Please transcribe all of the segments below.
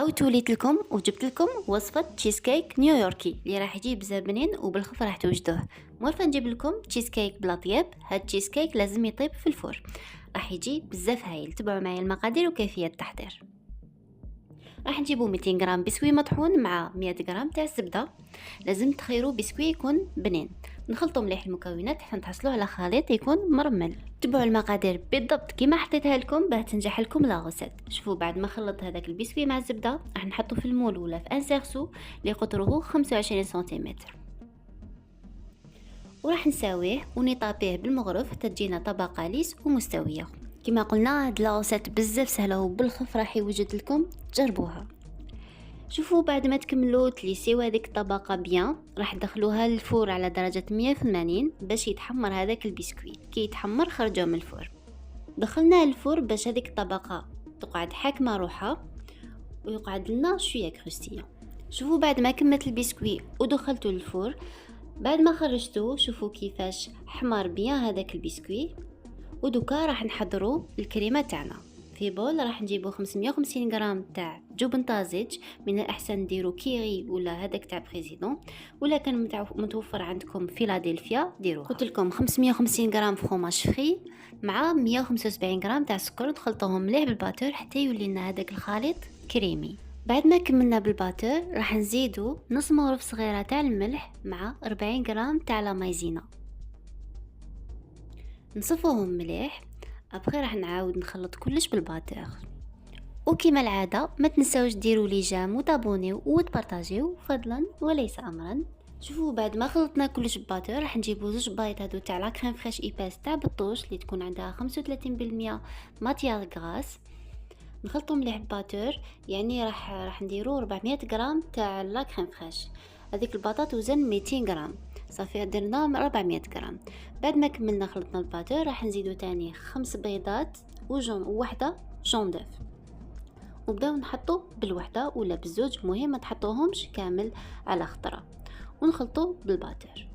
عاودت وليت لكم وجبت لكم وصفه تشيز كيك نيويوركي اللي راح يجي بزاف بنين وبالخف راح توجدوه. مورفه نجيب لكم تشيز كيك بلا طياب. هاد تشيز كيك لازم يطيب في الفرن، راح يجي بزاف هايل. تبعوا معايا المقادير وكيفيه التحضير. راح نجيبو 200 غرام بسكوي مطحون مع 100 غرام تاع الزبده. لازم تخيروا بسكوي يكون بنين. نخلطوا مليح المكونات حتى نحصلوا على خليط يكون مرمل. تبعوا المقادير بالضبط كيما حطيتها لكم باه تنجح لكم لا غوسيت. شوفوا بعد ما خلط هذاك البسكوي مع الزبده راح نحطه في المول ولا في ان سيرسو اللي قطره 25 سنتيمتر، وراح نساويه ونطابيه بالمغرف حتى تجينا طبقه ليس ومستويه. كما قلنا هاد لاغوسيت بزاف سهله وبالخف راح يوجد لكم، جربوها. شوفوا بعد ما تكملوا تليسيو هذيك الطبقه بيان راح تدخلوها للفور على درجه 180 باش يتحمر هذاك البسكوي. كي يتحمر خرجوه من الفور. دخلناه الفور باش هذيك الطبقه تقعد حاكمه روحها ويقعد لنا شويه كروستيه. شوفوا بعد ما كملت البسكوي ودخلته للفور، بعد ما خرجته شوفوا كيفاش حمر بيان هذاك البسكوي. ودوكا راح نحضروا الكريمه تاعنا. في بول راح نجيبو 550 غرام تاع جبن طازج، من الاحسن ديروا كيري ولا هذاك تاع بريزيدون، ولا كان متوفر عندكم فيلادلفيا ديروها. قلت لكم 550 غرام فروماج فري مع 175 غرام تاع سكر. نخلطوهم مليح بالباتور حتى يولي لنا هذاك الخليط كريمي. بعد ما كملنا بالباتور راح نزيدو نص مغرف صغيره تاع الملح مع 40 غرام تاع لا مايزينا. نصفوهم مليح. ابخي راح نعاود نخلط كلش بالباتور. وكما العاده ما تنساوش ديروا لي جام وتابونيو وتبارطاجيو فضلا وليس امرا. شوفوا بعد ما خلطنا كلش بالباتور راح نجيبو زوج بايط هادو تاع لا كريم فريش ايباس تاع بطوش اللي تكون عندها 35% ماتيار غراس. نخلطو مليح بالباتور، يعني راح نديرو 400 غرام تاع لا كريم فريش. هذيك البطاط وزن 200 غرام، صافي درنا 400 غرام. بعد ما كملنا خلطنا الباتور راح نزيدو تاني 5 بيضات ووحده جون دوف، ونبداو نحطو بالوحده ولا بالزوج، مهم ما تحطوهمش كامل على خطره، ونخلطو بالباتور.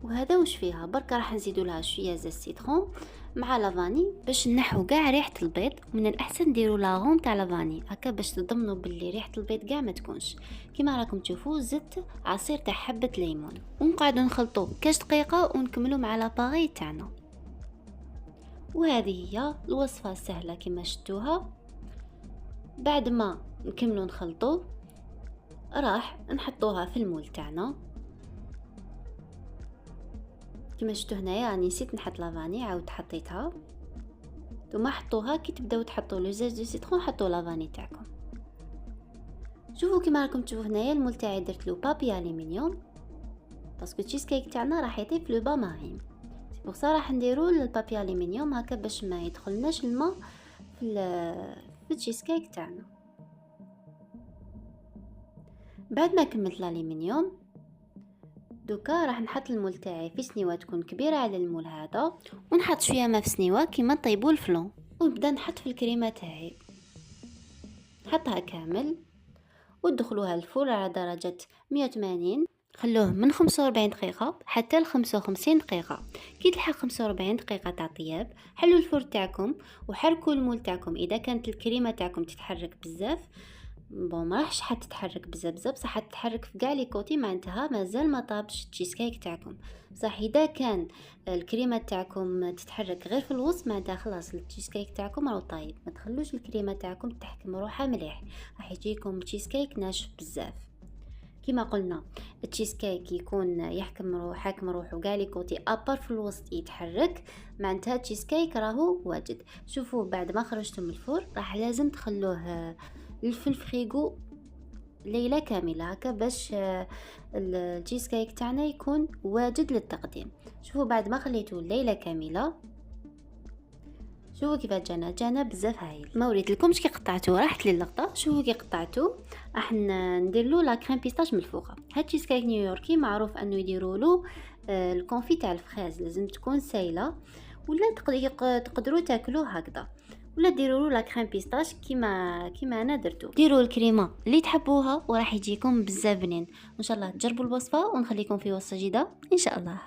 وهذا وش فيها بركه راح نزيدو لها شويه زيت سيترون مع لافاني باش نحو كاع ريحه البيض. ومن الاحسن ديروا لاغون تاع لافاني هكا باش تضمنوا باللي ريحه البيض كاع ما تكونش. كما راكم تشوفوا زدت عصير تاع حبه ليمون، ونقعدوا نخلطوا كاش دقيقه ونكملوا مع لاباري تاعنا. وهذه هي الوصفه السهله كما شفتوها. بعد ما نكملوا نخلطوا راح نحطوها في المول تاعنا. كما شفتوا هنايا راني نسيت نحط لافاني، عاود حطيتها. ثم حطوها كي تبداو تحطوا لو زيت دو سيترون حطوا لافاني تاعكم. شوفوا كما راكم تشوفوا هنايا المول تاعي درت له بابي الومنيوم باسكو تشيز كيك تاعنا راح يطيب لو با مارين. بوغ سا راح نديرو البابي الومنيوم هكا باش ما يدخلناش الماء في التشيز كيك تاعنا. بعد ما كملت الالومنيوم دوكا راح نحط المول تاعي في سنيوه تكون كبيره على المول هذا، ونحط شويه ما في سنيوه كيما طيبوا الفلون. ونبدا نحط في الكريمه تاعي، نحطها كامل وتدخلوها الفرن على درجه 180. خلوه من 45 دقيقه حتى ل 55 دقيقه. كي تلحق 45 دقيقه تاع طياب حلوا الفرن تاعكم وحركوا المول تاعكم. اذا كانت الكريمه تاعكم تتحرك بزاف ما راحش حتتحرك بزاف بصح حتتحرك في كاع لي كوتي، معناتها مازال ما طابش التشيز كيك تاعكم. صح اذا كان الكريمه تاعكم تتحرك غير في الوسط معناتها خلاص التشيز كيك تاعكم راه طايب. ما تخلوش الكريمه تاعكم تحكم روحها مليح، راح يجيكم تشيز كيك ناشف بزاف. كما قلنا التشيز كيك يكون حاكم روحو كاع لي كوتي ابار في الوسط يتحرك، معناتها التشيز كيك راهو واجد. شوفوا بعد ما خرجتم من الفرن راح لازم تخلوه في الفريغو ليله كامله هكا باش التشيز كيك تاعنا يكون واجد للتقديم. شوفوا بعد ما خليته ليله كامله شوفوا كيف جانا بزاف هايل. ما وريت لكمش كي قطعته راحت لي اللقطه. شوفوا كي قطعته راح ندير له لا كريم بيستاش من الفوق. هاد تشيز كيك نيويوركي معروف انه يديروا له الكونفي تاع الفريز لازم تكون سايله، ولا تقدروا تاكلوه هكذا، ولا ديروا له لا كريم بيستاش كيما انا درتو. ديروا الكريمه اللي تحبوها وراح يجيكم بزاف بنين. ان شاء الله تجربوا الوصفه ونخليكم في وصفه جديده ان شاء الله.